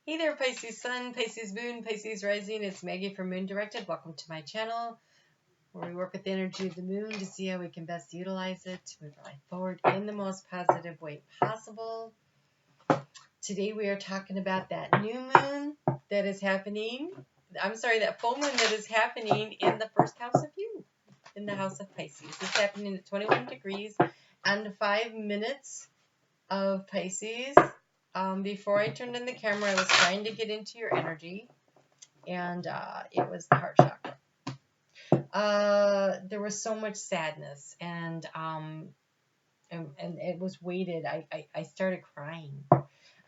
Hey there, Pisces Sun, Pisces Moon, Pisces Rising. It's Maggie from Moon Directed. Welcome to my channel, where we work with the energy of the moon to see how we can best utilize it to move our life forward in the most positive way possible. Today we are talking about that new moon that is happening. That full moon that is happening in the first house of you, in the house of Pisces. It's happening at 21 degrees and 5 minutes of Pisces. Before I turned in the camera, I was trying to get into your energy, and it was the heart chakra. There was so much sadness, and it was weighted. I started crying,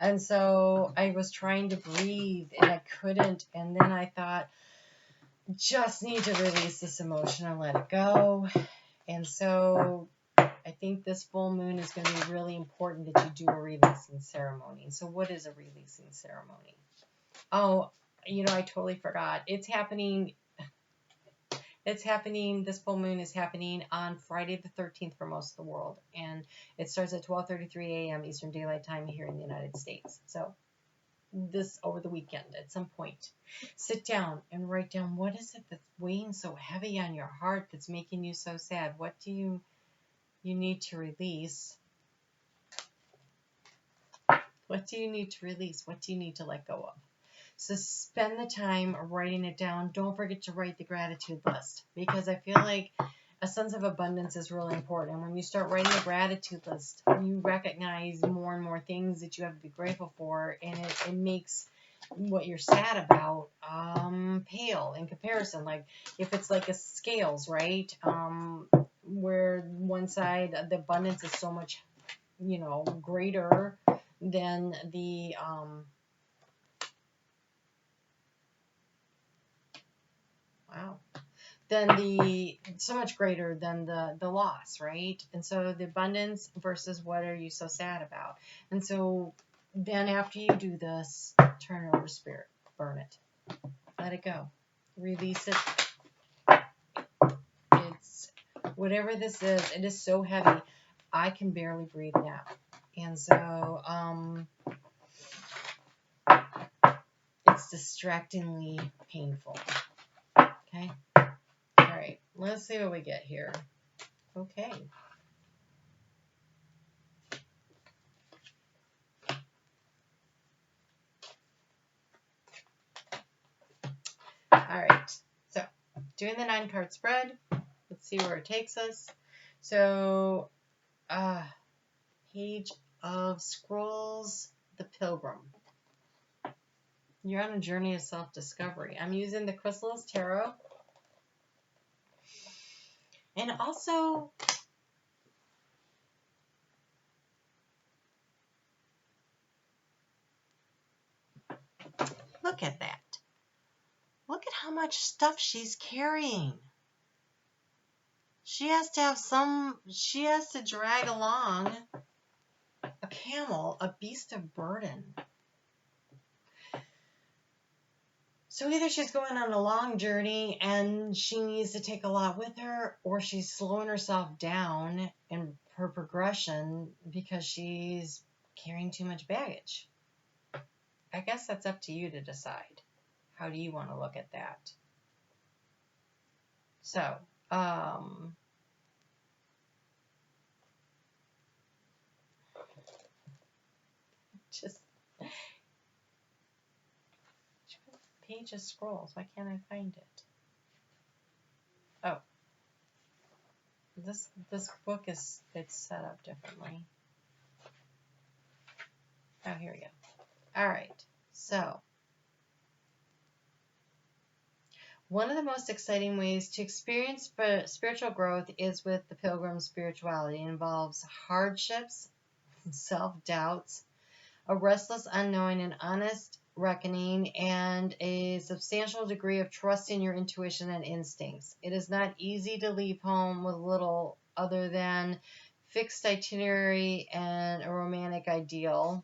and so I was trying to breathe, and I couldn't. And then I thought, just need to release this emotion and let it go. And so I think this full moon is going to be really important that you do a releasing ceremony. So what is a releasing ceremony? Oh, I totally forgot. It's happening. This full moon is happening on Friday the 13th for most of the world. And it starts at 12:33 a.m. Eastern Daylight Time here in the United States. So this over the weekend at some point. Sit down and write down, what is it that's weighing so heavy on your heart that's making you so sad? What do you need to release? What do you need to release? What do you need to let go of? So spend the time writing it down. Don't forget to write the gratitude list, because I feel like a sense of abundance is really important. And when you start writing the gratitude list, you recognize more and more things that you have to be grateful for, and it makes what you're sad about pale in comparison. Like if it's like a scales, right? Where one side the abundance is so much, greater than the so much greater than the loss, right? And so the abundance versus what are you so sad about? And so then after you do this, turn it over to spirit, burn it, let it go, release it. It's whatever this is, it is so heavy, I can barely breathe now. And so it's distractingly painful. Okay. All right. Let's see what we get here. Okay. All right. So doing the 9-card spread. Let's see where it takes us. So, Page of Scrolls, the Pilgrim. You're on a journey of self-discovery. I'm using the Chrysalis Tarot. And also, look at that. Look at how much stuff she's carrying. She has to drag along a camel, a beast of burden. So either she's going on a long journey and she needs to take a lot with her, or she's slowing herself down in her progression because she's carrying too much baggage. I guess that's up to you to decide. How do you want to look at that? So, just Page of Scrolls. Why can't I find it? Oh, this book it's set up differently. Oh, here we go. All right. So, one of the most exciting ways to experience spiritual growth is with the Pilgrim spirituality. It involves hardships, self-doubts, a restless unknowing, an honest reckoning, and a substantial degree of trust in your intuition and instincts. It is not easy to leave home with little other than fixed itinerary and a romantic ideal.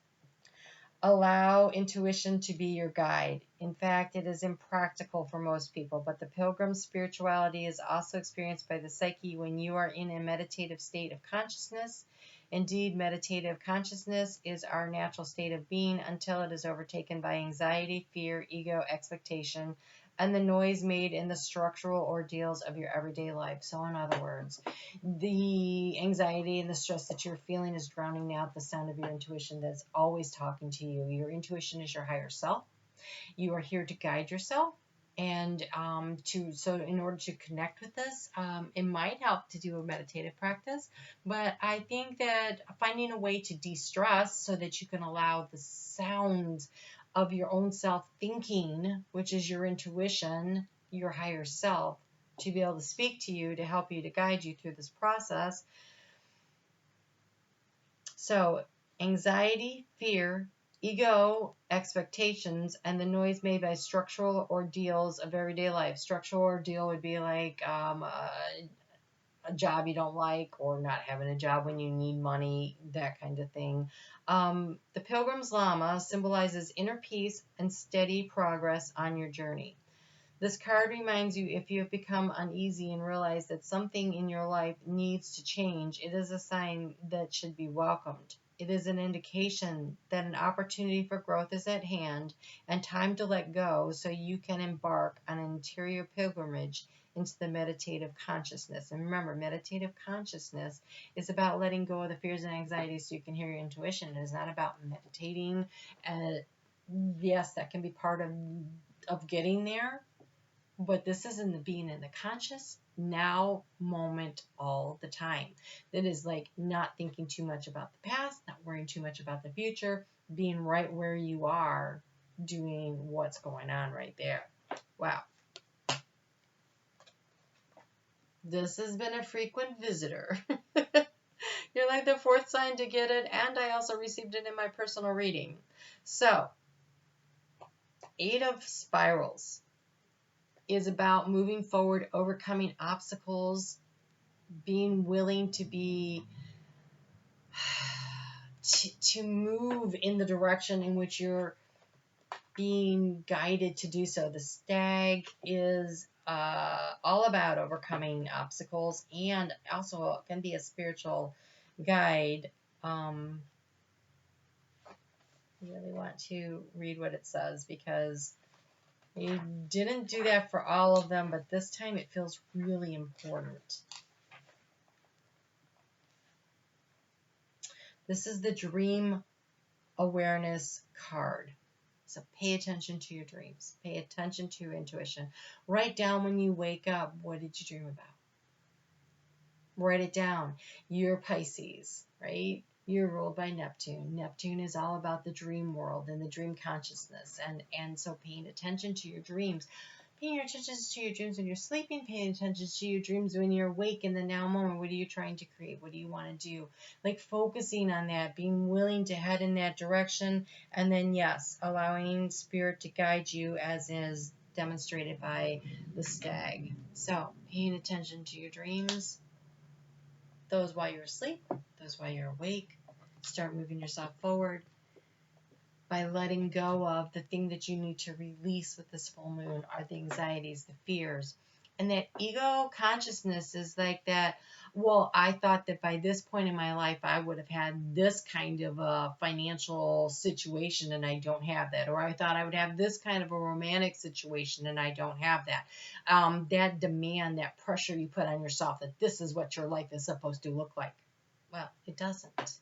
Allow intuition to be your guide. In fact, it is impractical for most people, but the Pilgrim spirituality is also experienced by the psyche when you are in a meditative state of consciousness Indeed, meditative consciousness is our natural state of being until it is overtaken by anxiety, fear, ego, expectation, and the noise made in the structural ordeals of your everyday life. So in other words, the anxiety and the stress that you're feeling is drowning out the sound of your intuition that's always talking to you. Your intuition is your higher self. You are here to guide yourself. And so in order to connect with this, it might help to do a meditative practice. But I think that finding a way to de-stress so that you can allow the sounds of your own self thinking, which is your intuition, your higher self, to be able to speak to you, to help you, to guide you through this process. So anxiety, fear, ego, expectations, and the noise made by structural ordeals of everyday life. Structural ordeal would be like a job you don't like, or not having a job when you need money, that kind of thing. The Pilgrim's Llama symbolizes inner peace and steady progress on your journey. This card reminds you, if you have become uneasy and realize that something in your life needs to change, it is a sign that should be welcomed. It is an indication that an opportunity for growth is at hand and time to let go so you can embark on an interior pilgrimage into the meditative consciousness. And remember, meditative consciousness is about letting go of the fears and anxieties so you can hear your intuition. It is not about meditating. Yes, that can be part of getting there. But this is in the being in the conscious now moment all the time. That is like not thinking too much about the past, not worrying too much about the future, being right where you are, doing what's going on right there. Wow. This has been a frequent visitor. You're like the fourth sign to get it, and I also received it in my personal reading. So, 8 of Spirals is about moving forward, overcoming obstacles, being willing to be to move in the direction in which you're being guided to do so. The Stag is all about overcoming obstacles, and also can be a spiritual guide. I really want to read what it says, because you didn't do that for all of them, but this time it feels really important. This is the Dream Awareness card. So pay attention to your dreams. Pay attention to your intuition. Write down when you wake up, what did you dream about? Write it down. You're Pisces, right? You're ruled by Neptune. Neptune is all about the dream world and the dream consciousness. And so paying attention to your dreams. Paying attention to your dreams when you're sleeping. Paying attention to your dreams when you're awake in the now moment. What are you trying to create? What do you want to do? Like focusing on that. Being willing to head in that direction. And then, yes, allowing spirit to guide you, as is demonstrated by the Stag. So paying attention to your dreams. Those while you're asleep, those while you're awake. Start moving yourself forward by letting go of the thing that you need to release with this full moon are the anxieties, the fears. And that ego consciousness is like that, well, I thought that by this point in my life I would have had this kind of a financial situation and I don't have that. Or I thought I would have this kind of a romantic situation and I don't have that. That demand, that pressure you put on yourself that this is what your life is supposed to look like. Well, it doesn't.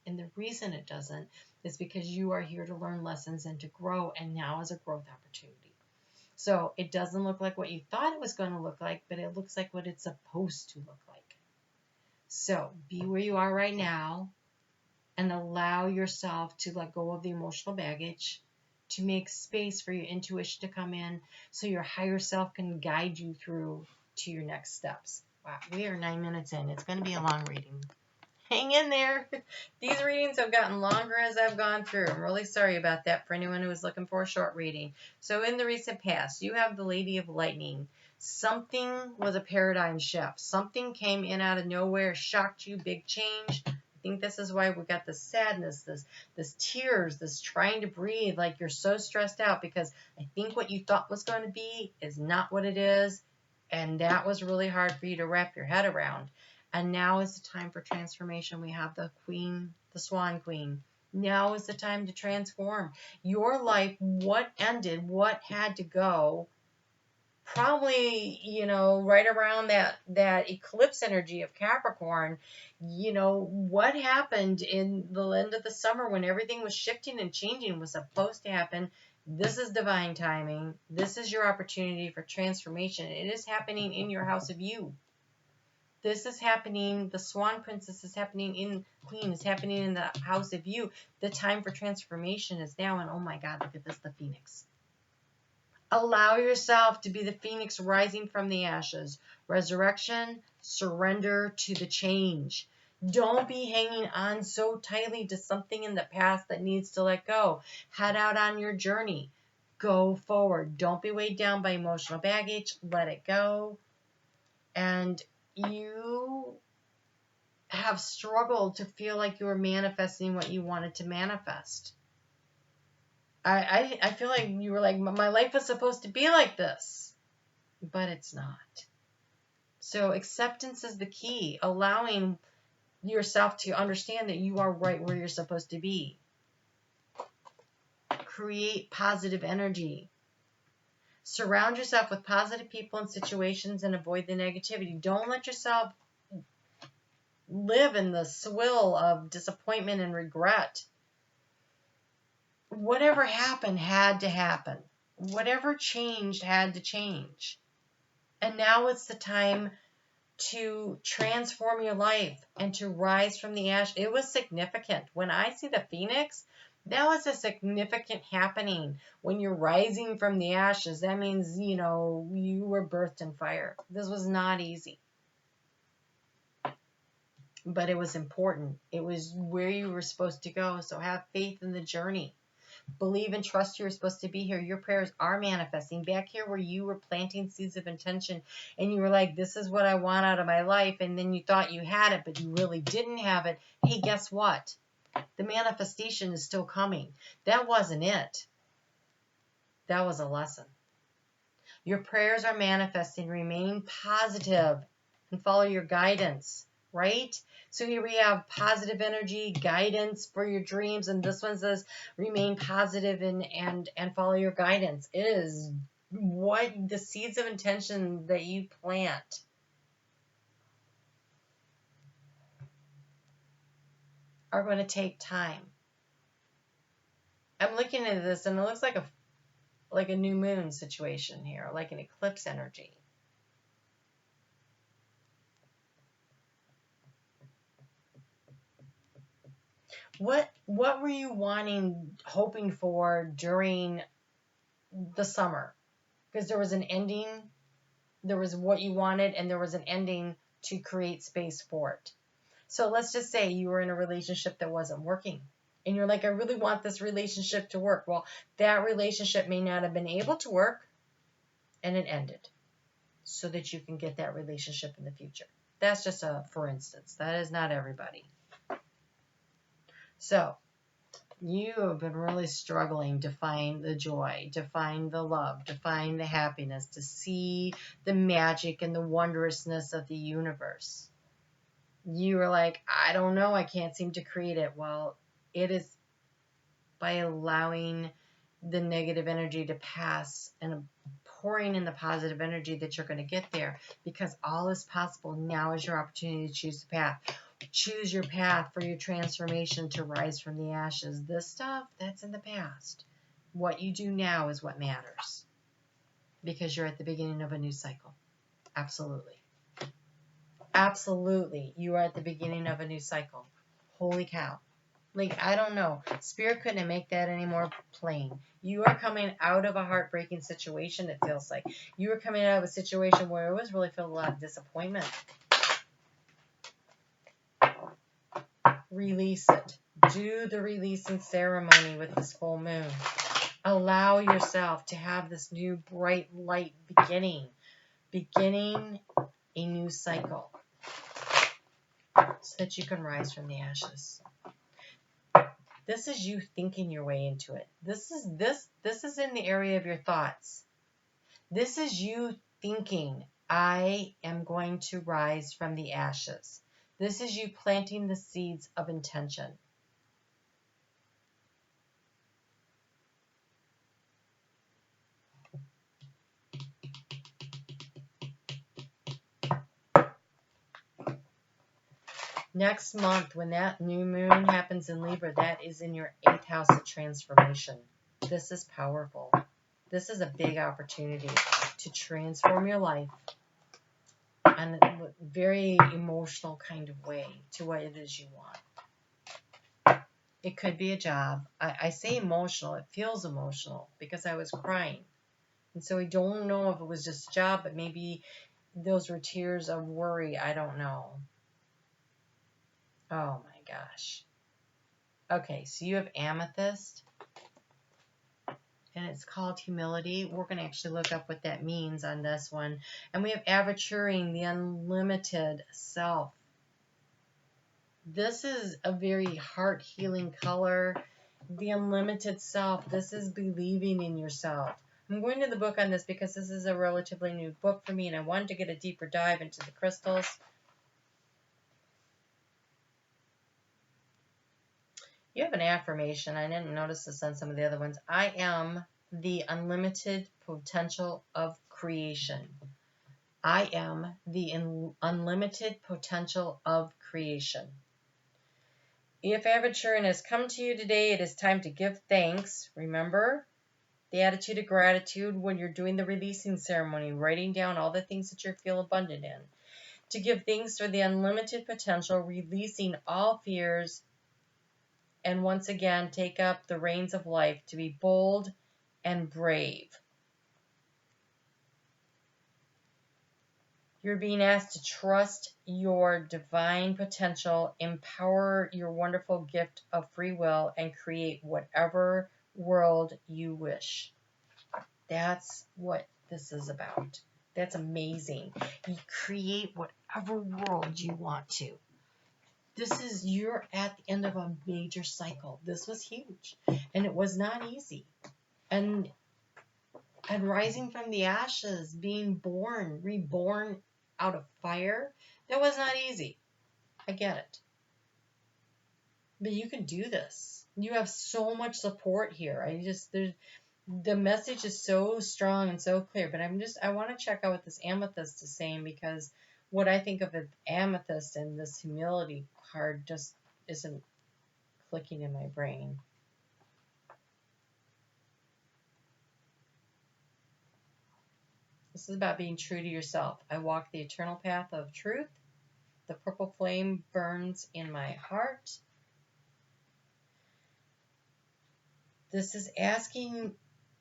And the reason it doesn't is because you are here to learn lessons and to grow, and now is a growth opportunity. So it doesn't look like what you thought it was going to look like, but it looks like what it's supposed to look like. So be where you are right now and allow yourself to let go of the emotional baggage, to make space for your intuition to come in so your higher self can guide you through to your next steps. Wow, we are 9 minutes in. It's going to be a long reading. Hang in there. These readings have gotten longer as I've gone through. I'm really sorry about that for anyone who is looking for a short reading. So in the recent past, you have the Lady of Lightning. Something was a paradigm shift. Something came in out of nowhere, shocked you, big change. I think this is why we got this sadness, this tears, this trying to breathe, like you're so stressed out because I think what you thought was going to be is not what it is. And that was really hard for you to wrap your head around. And now is the time for transformation. We have the queen, the swan queen. Now is the time to transform your life. What ended, what had to go, probably, you know, right around that eclipse energy of Capricorn. You know, what happened in the end of the summer when everything was shifting and changing was supposed to happen. This is divine timing. This is your opportunity for transformation. It is happening in your house of you. This is happening, the Swan Princess is happening in Queen, is happening in the house of you. The time for transformation is now, and oh my God, look at this, the Phoenix. Allow yourself to be the Phoenix rising from the ashes. Resurrection, surrender to the change. Don't be hanging on so tightly to something in the past that needs to let go. Head out on your journey. Go forward. Don't be weighed down by emotional baggage. Let it go. And you have struggled to feel like you were manifesting what you wanted to manifest. I feel like you were like, my life was supposed to be like this, but it's not. So acceptance is the key, allowing yourself to understand that you are right where you're supposed to be. Create positive energy. Surround yourself with positive people and situations and avoid the negativity. Don't let yourself live in the swill of disappointment and regret. Whatever happened had to happen. Whatever changed had to change. And now it's the time to transform your life and to rise from the ash. It was significant. When I see the Phoenix, that was a significant happening. When you're rising from the ashes, that means, you know, you were birthed in fire. This was not easy. But it was important. It was where you were supposed to go. So have faith in the journey. Believe and trust you're supposed to be here. Your prayers are manifesting. Back here where you were planting seeds of intention and you were like, this is what I want out of my life. And then you thought you had it, but you really didn't have it. Hey, guess what? The manifestation is still coming. That wasn't it. That was a lesson. Your prayers are manifesting. Remain positive and follow your guidance. Right? So here we have positive energy, guidance for your dreams, and this one says remain positive and follow your guidance. It is what the seeds of intention that you plant. Are going to take time. I'm looking at this and it looks like a new moon situation here, like an eclipse energy. What were you hoping for during the summer? Because there was an ending, there was what you wanted, and there was an ending to create space for it. So let's just say you were in a relationship that wasn't working, and you're like, I really want this relationship to work. Well, that relationship may not have been able to work, and it ended, so that you can get that relationship in the future. That's just a for instance. That is not everybody. So you have been really struggling to find the joy, to find the love, to find the happiness, to see the magic and the wondrousness of the universe. You were like, I don't know, I can't seem to create it. Well, it is by allowing the negative energy to pass and pouring in the positive energy that you're going to get there, because all is possible. Now is your opportunity to choose the path. Choose your path for your transformation to rise from the ashes. This stuff, that's in the past. What you do now is what matters, because you're at the beginning of a new cycle. Absolutely. Absolutely. You are at the beginning of a new cycle. Holy cow. Like, I don't know. Spirit couldn't make that any more plain. You are coming out of a heartbreaking situation, it feels like. You are coming out of a situation where it was really filled with a lot of disappointment. Release it. Do the releasing ceremony with this full moon. Allow yourself to have this new bright light beginning a new cycle, so that you can rise from the ashes. This is you thinking your way into it. This is in the area of your thoughts. This is you thinking I am going to rise from the ashes. This is you planting the seeds of intention. Next month, when that new moon happens in Libra, that is in your 8th house of transformation. This is powerful. This is a big opportunity to transform your life in a very emotional kind of way to what it is you want. It could be a job. I say emotional. It feels emotional because I was crying. And so I don't know if it was just a job, but maybe those were tears of worry. I don't know. Oh my gosh. Okay, so you have amethyst, and it's called humility. We're going to actually look up what that means on this one. And we have aventuring, the unlimited self. This is a very heart-healing color. The unlimited self. This is believing in yourself. I'm going to the book on this because this is a relatively new book for me, and I wanted to get a deeper dive into the crystals. You have an affirmation. I didn't notice this on some of the other ones. I am the unlimited potential of creation. I am the unlimited potential of creation. If aventuring has come to you today, it is time to give thanks. Remember the attitude of gratitude when you're doing the releasing ceremony, writing down all the things that you feel abundant in. To give thanks for the unlimited potential, releasing all fears, and once again take up the reins of life, to be bold and brave. You're being asked to trust your divine potential, empower your wonderful gift of free will, and create whatever world you wish. That's what this is about. That's amazing. You create whatever world you want to. You're at the end of a major cycle. This was huge, and it was not easy. And rising from the ashes, being born, reborn out of fire, that was not easy. I get it. But you can do this. You have so much support here. The message is so strong and so clear, but I want to check out what this amethyst is saying, because what I think of as amethyst and this humility card just isn't clicking in my brain. This is about being true to yourself. I walk the eternal path of truth. The purple flame burns in my heart. This is asking,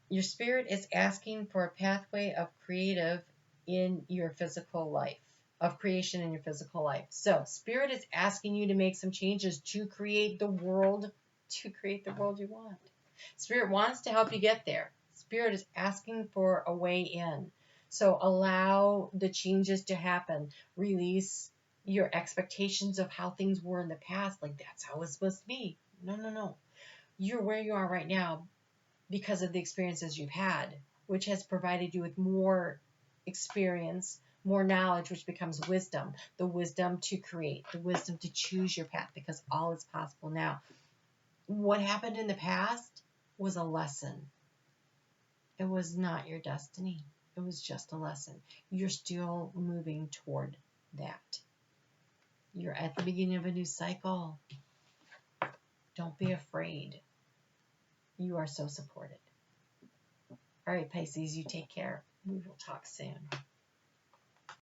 your spirit is asking for a pathway of creative in your physical life, of creation in your physical life. So spirit is asking you to make some changes to create the world you want. Spirit wants to help you get there. Spirit is asking for a way in. So allow the changes to happen. Release your expectations of how things were in the past. Like, that's how it's supposed to be. No. You're where you are right now because of the experiences you've had, which has provided you with more experience, more knowledge, which becomes wisdom. The wisdom to create, the wisdom to choose your path, because all is possible now. What happened in the past was a lesson. It was not your destiny. It was just a lesson. You're still moving toward that. You're at the beginning of a new cycle. Don't be afraid. You are so supported. All right, Pisces, you take care. We will talk soon.